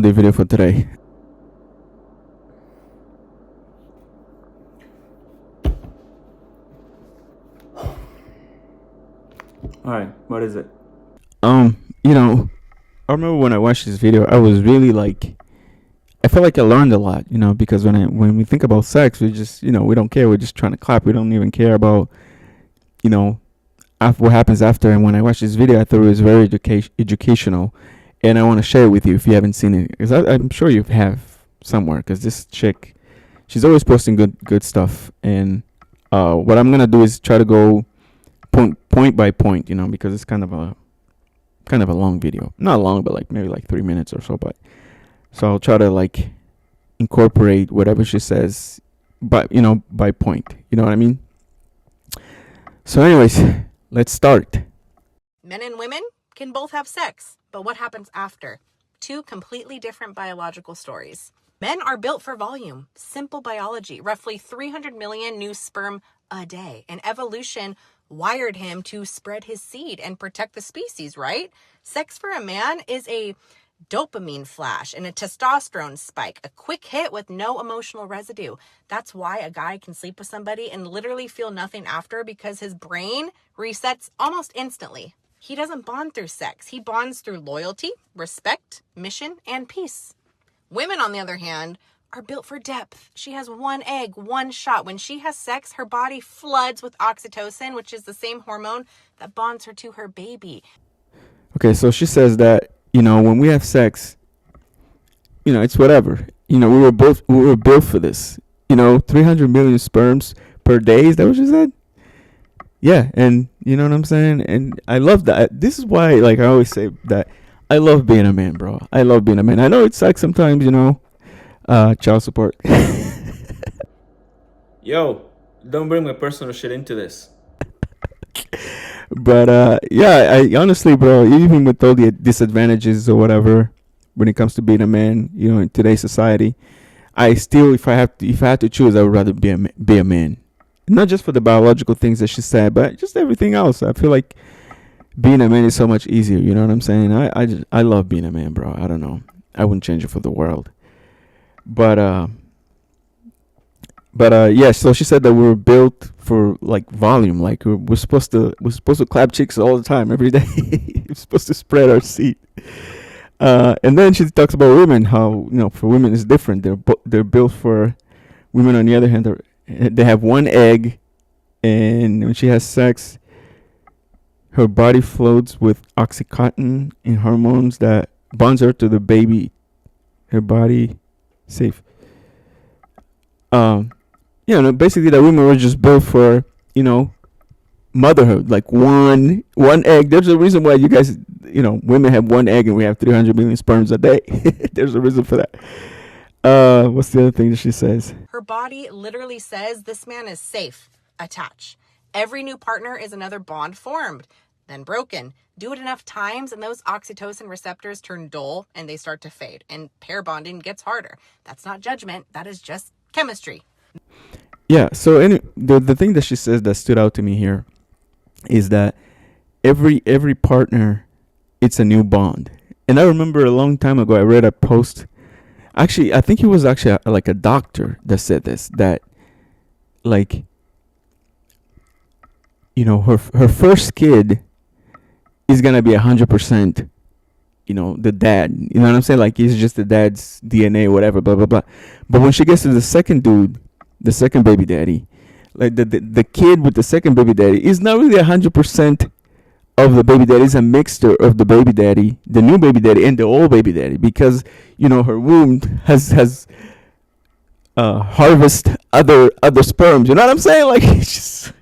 the video for today. All right, what is it? You know, I remember when I watched this video, I was really like, I felt like I learned a lot, because when we think about sex, we just, we don't care. We're just trying to clap. We don't even care about, you know, what happens after. And when I watched this video, I thought it was very educational, and I want to share it with you if you haven't seen it, because I'm sure you have somewhere. Because this chick, she's always posting good stuff, and what I'm gonna do is try to go point by point, because it's kind of a long video. Not long, but like maybe like 3 minutes or so. But so I'll try to like incorporate whatever she says, by point. You know what I mean? So, anyways, let's start. Men and women can both have sex, but what happens after? Two completely different biological stories. Men are built for volume, simple biology, roughly 300 million new sperm a day, and evolution wired him to spread his seed and protect the species, right? Sex for a man is a dopamine flash and a testosterone spike, a quick hit with no emotional residue. That's why a guy can sleep with somebody and literally feel nothing after, because his brain resets almost instantly. He doesn't bond through sex. He bonds through loyalty, respect, mission, and peace. Women, on the other hand, are built for depth. She has one egg, one shot. When she has sex, her body floods with oxytocin, which is the same hormone that bonds her to her baby. Okay, so she says that, when we have sex, it's whatever. We were built for this. 300 million sperms per day. Is that what she said? Yeah, and you know what I'm saying? And I love that. This is why, like I always say, that I love being a man, bro. I love being a man. I know it sucks sometimes, child support. Yo, don't bring my personal shit into this. But yeah, I honestly, bro, even with all the disadvantages or whatever, when it comes to being a man, in today's society, I still, if I had to choose, I would rather be a man. Not just for the biological things that she said, but just everything else. I feel like being a man is so much easier. You know what I'm saying? I love being a man, bro. I don't know. I wouldn't change it for the world. But yeah. So she said that we were built for like volume. Like we're supposed to clap cheeks all the time, every day. We're supposed to spread our seed. And then she talks about women. How for women it's different. They're built for. Women, on the other hand, they have one egg, and when she has sex, her body floats with oxytocin and hormones that bonds her to the baby. Her body safe. Basically that women were just built for, motherhood. Like one egg. There's a reason why you guys, women have one egg and we have 300 million sperms a day. There's a reason for that. What's the other thing that she says? Her body literally says this man is safe. Attach. Every new partner is another bond formed, then broken. Do it enough times and those oxytocin receptors turn dull and they start to fade, and pair bonding gets harder. That's not judgment. That is just chemistry. Yeah. So the thing that she says that stood out to me here is that every partner, it's a new bond. And I remember a long time ago I read a post. Actually, I think it was actually like a doctor that said this, that like her first kid is gonna be 100%, the dad. You know what I'm saying? Like he's just the dad's DNA, whatever, blah blah blah. But when she gets to the second dude, the second baby daddy, like the kid with the second baby daddy is not really 100% of the baby daddy. Is a mixture of the baby daddy, the new baby daddy, and the old baby daddy, because her womb has harvest other sperms. You know what I'm saying? Like it's just.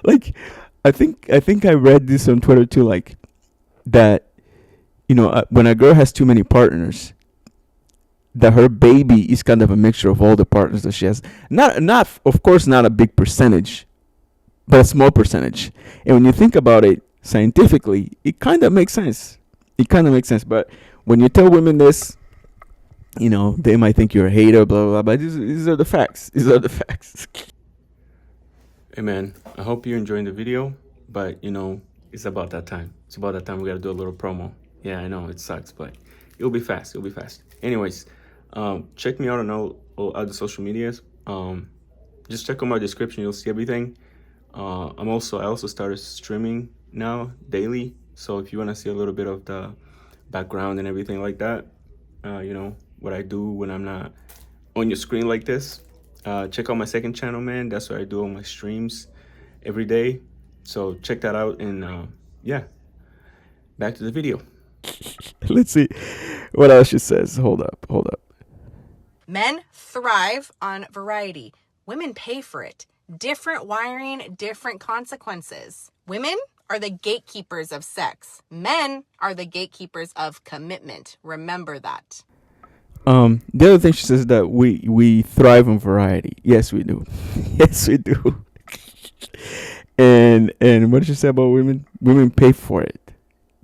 Like I think I read this on Twitter too, like that when a girl has too many partners, that her baby is kind of a mixture of all the partners that she has. Not of course not a big percentage, but a small percentage. And when you think about it scientifically, it kind of makes sense. But when you tell women this, they might think you're a hater, blah blah blah. But these are the facts. Hey man, I hope you're enjoying the video, but It's about that time. It's about that time. We gotta do a little promo. Yeah, I know it sucks, but it'll be fast. It'll be fast. Anyways, check me out on all other social medias. Just check on my description. You'll see everything. I also started streaming now daily. So if you want to see a little bit of the background and everything like that, what I do when I'm not on your screen like this, check out my second channel, man. That's where I do all my streams every day. So check that out. And yeah, back to the video. Let's see what else she says. Hold up. Men thrive on variety. Women pay for it. Different wiring, different consequences. Women are the gatekeepers of sex. Men are the gatekeepers of commitment. Remember that. The other thing she says is that we thrive on variety. Yes, we do. Yes, we do. And what did she say about women? Women pay for it.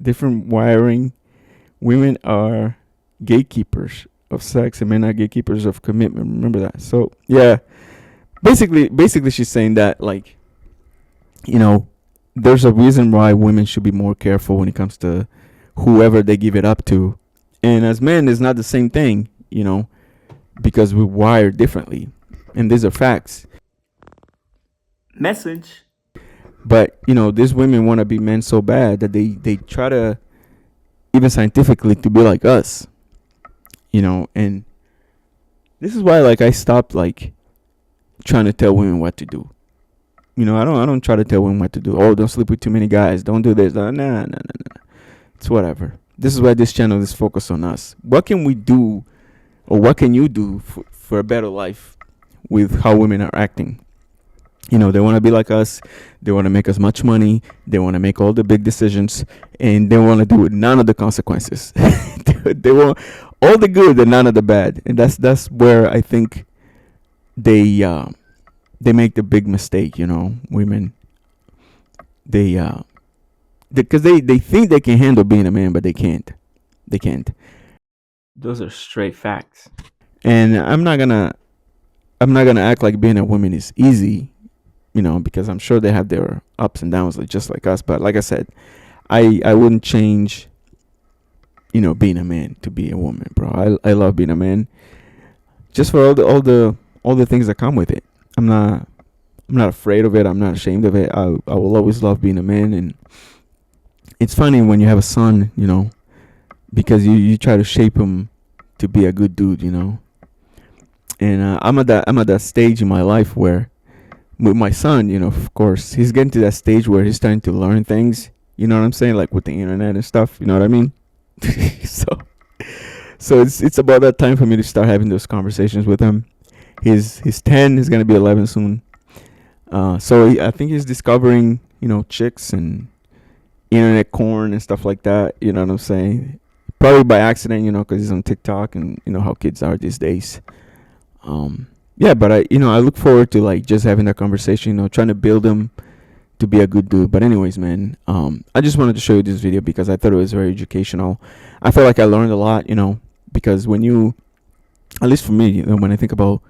Different wiring. Women are gatekeepers of sex, and men are gatekeepers of commitment. Remember that. So yeah, basically, she's saying that, like, there's a reason why women should be more careful when it comes to whoever they give it up to, and as men, it's not the same thing, because we're wired differently, and these are facts. Message. But these women want to be men so bad that they try to, even scientifically, to be like us, and this is why, like, I stopped, like, trying to tell women what to do. I don't try to tell women what to do. Oh, don't sleep with too many guys, don't do this. Nah. It's whatever. This is why this channel is focused on us. What can we do, or what can you do for a better life with how women are acting? They want to be like us. They want to make as much money. They want to make all the big decisions, and they want to do it none of the consequences. They want all the good and none of the bad, and that's where I think they make the big mistake. Women, because they think they can handle being a man, but they can't. Those are straight facts. And I'm not gonna act like being a woman is easy, because I'm sure they have their ups and downs, just like us. But like I said, I wouldn't change, being a man to be a woman, bro. I love being a man, just for all the things that come with it. I'm not afraid of it. I'm not ashamed of it. I will always love being a man. And it's funny when you have a son, because you try to shape him to be a good dude, And I'm at that stage in my life where, with my son, of course, he's getting to that stage where he's starting to learn things. You know what I'm saying? Like with the internet and stuff. You know what I mean? So it's about that time for me to start having those conversations with him. He's 10. He's gonna be 11 soon. So I think he's discovering, chicks and internet corn and stuff like that. You know what I'm saying? Probably by accident, because he's on TikTok, and how kids are these days. Yeah, but I look forward to, like, just having that conversation, trying to build him to be a good dude. But anyways, man, I just wanted to show you this video because I thought it was very educational. I feel like I learned a lot, because when you, at least for me, when I think about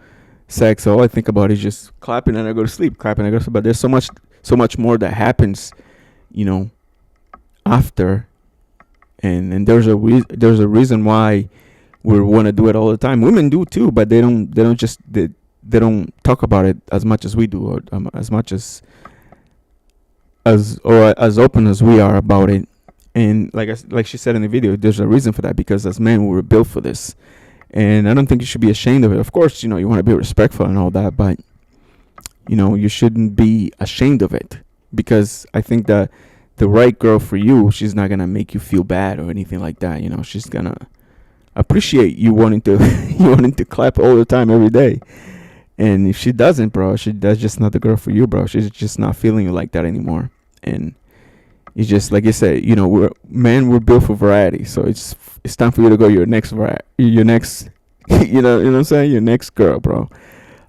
sex, all I think about is just clapping and I go to sleep, clapping and I go to sleep. But there's so much more that happens, after, and there's a reason why we want to do it all the time. Women do too, but they don't talk about it as much as we do, or as much as open as we are about it. And like she said in the video, there's a reason for that, because as men, we were built for this. And I don't think you should be ashamed of it. Of course, you want to be respectful and all that, but you shouldn't be ashamed of it, because I think that the right girl for you, she's not gonna make you feel bad or anything like that. She's gonna appreciate you wanting to clap all the time, every day. And if she doesn't, bro, that's just not the girl for you, bro. She's just not feeling you like that anymore. And it's just like you said, we're built for variety. So it's time for you to go your next you know what I'm saying, your next girl, bro.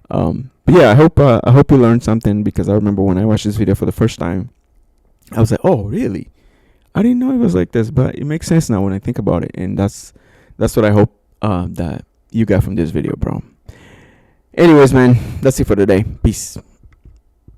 But yeah, I hope you learned something, because I remember when I watched this video for the first time, I was like, oh really? I didn't know it was like this, but it makes sense now when I think about it. And that's what I hope that you got from this video, bro. Anyways, man, that's it for today. Peace.